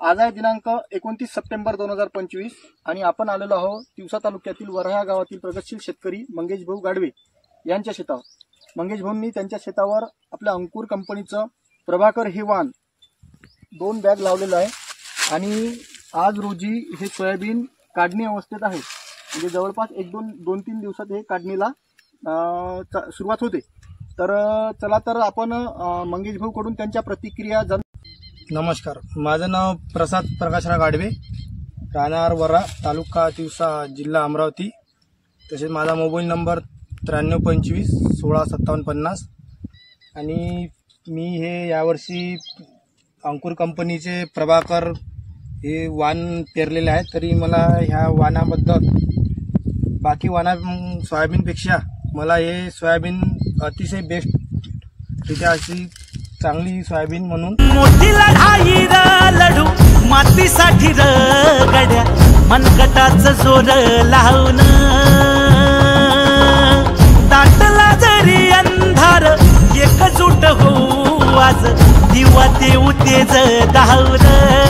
आज आहे दिनांक 29 सप्टेंबर 2025 आणि आपण आलेलो आहोत तिवसा तालुक्यातील वऱ्हा गावातील प्रगतशील शेतकरी मंगेश भाऊ गाडवे यांच्या शेतावर। मंगेश भाऊंनी त्यांच्या शेतावर आपल्या अंकुर कंपनीचं प्रभाकर हे वाण 2 बॅग लावलेलं आहे आणि आज रोजी हे सोयाबीन काढणी अवस्थेत आहे। म्हणजे जवळपास 2-3 दिवसात हे काढणीला सुरुवात होते। तर चला तर आपण मंगेश भाऊ कडून त्यांच्या प्रतिक्रिया जाणू। नमस्कार, माझं नाव प्रसाद प्रकाशराव गाडवे, राहणार वऱ्हा, तालुका तिवसा, जिल्हा अमरावती। तसेच माझा मोबाईल नंबर 9325 165750 आणि मी हे यावर्षी अंकुर कंपनीचे प्रभाकर हे वाण पेरलेले आहे। तरी मला ह्या वाणाबद्दल बाकी सोयाबीनपेक्षा मला हे सोयाबीन अतिशय बेस्ट रित्या अशी चांगली सोयाबीन म्हणून मोठी लढाई लढू मातीसाठी गड्या मनगटाचं जोर लावून दाटला जरी अंधार एकजूट होऊ आज दिवा देऊ तेज दावलं।